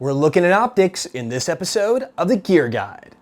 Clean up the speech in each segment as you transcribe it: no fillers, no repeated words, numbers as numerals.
We're looking at optics in this episode of the Gear Guide.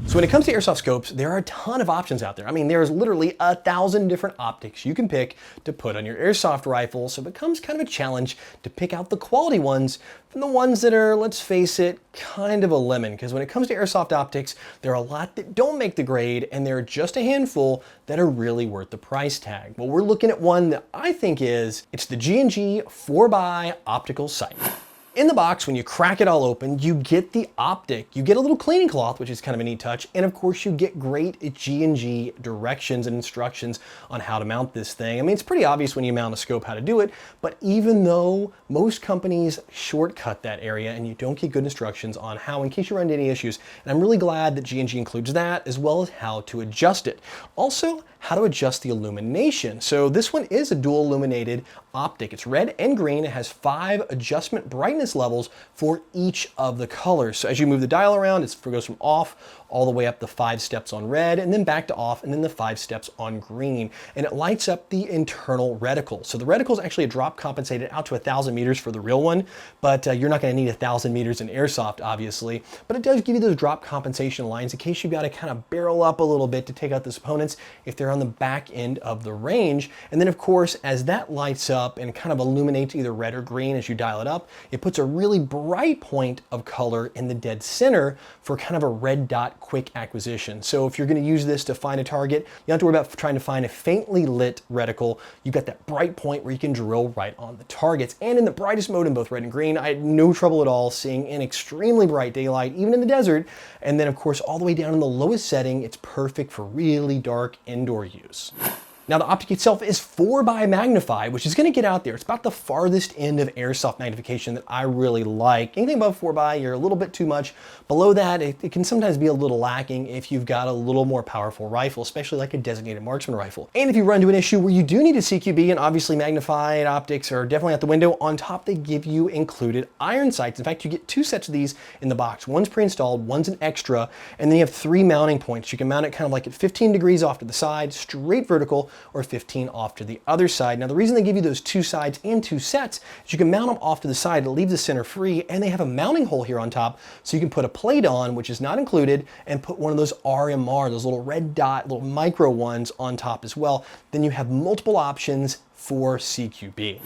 So when it comes to airsoft scopes, there are a ton of options out there. I mean, there's literally 1,000 different optics you can pick to put on your airsoft rifle, so it becomes kind of a challenge to pick out the quality ones from the ones that are, let's face it, kind of a lemon. Because when it comes to airsoft optics, there are a lot that don't make the grade, and there are just a handful that are really worth the price tag. Well, we're looking at one that I think it's the G&G 4x Optical Sight. In the box, when you crack it all open, you get the optic, you get a little cleaning cloth, which is kind of a neat touch, and of course you get great G&G directions and instructions on how to mount this thing. I mean, it's pretty obvious when you mount a scope how to do it, but even though most companies shortcut that area and you don't get good instructions on how, in case you run into any issues, and I'm really glad that G&G includes that, as well as how to adjust it. Also, how to adjust the illumination. So this one is a dual illuminated optic. It's red and green. It has 5 adjustment brightness levels for each of the colors. So as you move the dial around, it goes from off all the way up the 5 steps on red, and then back to off, and then the 5 steps on green. And it lights up the internal reticle. So the reticle is actually a drop compensated out to 1,000 meters for the real one, but you're not gonna need 1,000 meters in airsoft, obviously. But it does give you those drop compensation lines in case you've got to kind of barrel up a little bit to take out those opponents if they're on the back end of the range. And then of course, as that lights up and kind of illuminates either red or green as you dial it up, it puts a really bright point of color in the dead center for kind of a red dot quick acquisition. So if you're going to use this to find a target, you don't have to worry about trying to find a faintly lit reticle. You've got that bright point where you can drill right on the targets. And in the brightest mode in both red and green, I had no trouble at all seeing in extremely bright daylight, even in the desert. And then of course, all the way down in the lowest setting, it's perfect for really dark indoor use. Now the optic itself is 4x magnified, which is gonna get out there. It's about the farthest end of airsoft magnification that I really like. Anything above 4x, you're a little bit too much. Below that, it can sometimes be a little lacking if you've got a little more powerful rifle, especially like a designated marksman rifle. And if you run into an issue where you do need a CQB, and obviously magnified optics are definitely out the window, on top they give you included iron sights. In fact, you get 2 sets of these in the box. One's pre-installed, one's an extra, and then you have 3 mounting points. You can mount it kind of like at 15 degrees off to the side, straight vertical, or 15 off to the other side. Now the reason they give you those 2 sides and 2 sets is you can mount them off to the side to leave the center free, and they have a mounting hole here on top so you can put a plate on, which is not included, and put one of those RMR, those little red dot, little micro ones on top as well. Then you have multiple options for CQB.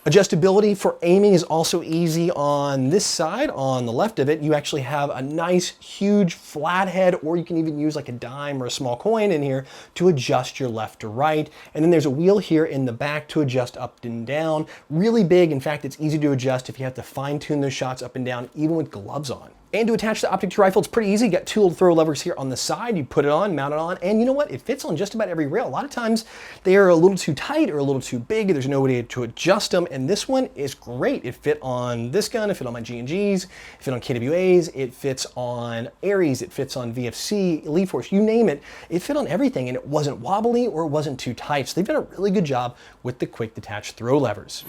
Adjustability for aiming is also easy on this side. On the left of it, you actually have a nice, huge flat head, or you can even use like a dime or a small coin in here to adjust your left to right. And then there's a wheel here in the back to adjust up and down. Really big. In fact, it's easy to adjust if you have to fine tune those shots up and down, even with gloves on. And to attach the optic to your rifle, it's pretty easy. You got 2 little throw levers here on the side. You put it on, mount it on, and you know what? It fits on just about every rail. A lot of times they are a little too tight or a little too big. There's no way to adjust them, and this one is great. It fit on this gun, it fit on my G&Gs, it fit on KWAs, it fits on Aries, it fits on VFC, Elite Force, you name it. It fit on everything, and it wasn't wobbly or it wasn't too tight. So they've done a really good job with the quick detach throw levers.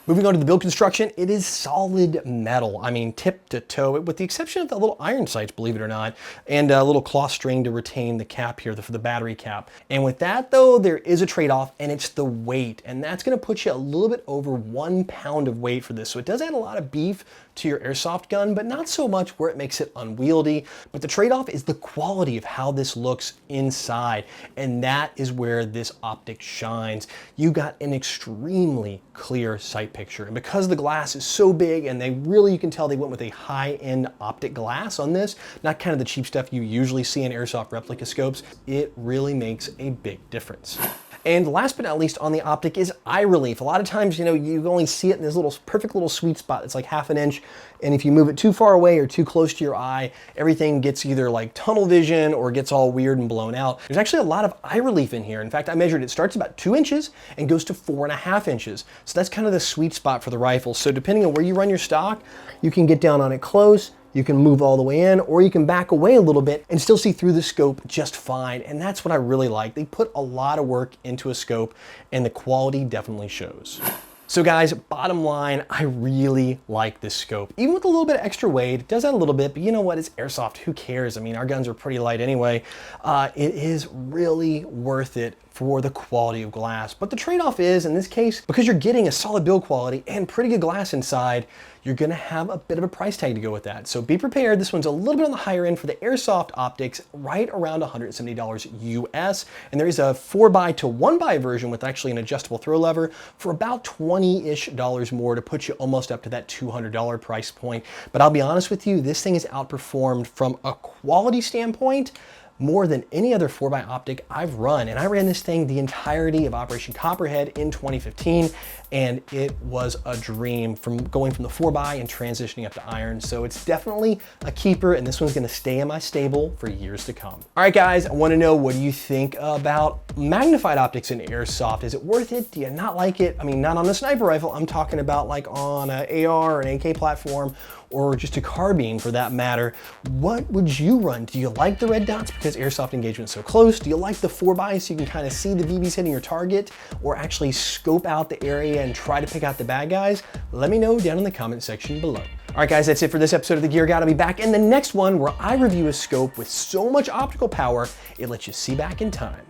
Moving on to the build construction, it is solid metal. I mean, tip to toe, with the exception of the little iron sights, believe it or not, and a little cloth string to retain the cap here for the battery cap. And with that though, there is a trade-off, and it's the weight. And that's gonna put you a little bit over 1 pound of weight for this. So it does add a lot of beef to your airsoft gun, but not so much where it makes it unwieldy. But the trade-off is the quality of how this looks inside. And that is where this optic shines. You got an extremely clear sight picture. And because the glass is so big, and you can tell they went with a high-end optic glass on this, not kind of the cheap stuff you usually see in airsoft replica scopes, it really makes a big difference. And last but not least on the optic is eye relief. A lot of times, you only see it in this little perfect little sweet spot. It's like ½ an inch. And if you move it too far away or too close to your eye, everything gets either like tunnel vision or gets all weird and blown out. There's actually a lot of eye relief in here. In fact, I measured it starts about 2 inches and goes to 4.5 inches. So that's kind of the sweet spot for the rifle. So depending on where you run your stock, you can get down on it close, you can move all the way in, or you can back away a little bit and still see through the scope just fine. And that's what I really like. They put a lot of work into a scope, and the quality definitely shows. So guys, bottom line, I really like this scope. Even with a little bit of extra weight, it does add a little bit, but you know what, it's airsoft, who cares? I mean, our guns are pretty light anyway. It is really worth it for the quality of glass. But the trade-off is, in this case, because you're getting a solid build quality and pretty good glass inside, you're gonna have a bit of a price tag to go with that. So be prepared. This one's a little bit on the higher end for the Airsoft optics, right around $170 US. And there is a 4x to 1x version with actually an adjustable throw lever for about $20-ish more to put you almost up to that $200 price point. But I'll be honest with you, this thing is outperformed from a quality standpoint more than any other 4x optic I've run. And I ran this thing the entirety of Operation Copperhead in 2015, and it was a dream from going from the 4x and transitioning up to iron. So it's definitely a keeper, and this one's gonna stay in my stable for years to come. All right, guys, I wanna know, what do you think about magnified optics in Airsoft? Is it worth it? Do you not like it? I mean, not on a sniper rifle. I'm talking about like on an AR or an AK platform, or just a carbine for that matter. What would you run? Do you like the red dots because airsoft engagement's so close? Do you like the 4x so you can kind of see the BBs hitting your target, or actually scope out the area and try to pick out the bad guys? Let me know down in the comment section below. All right, guys, that's it for this episode of The Gear Guide. I'll be back in the next one where I review a scope with so much optical power, it lets you see back in time.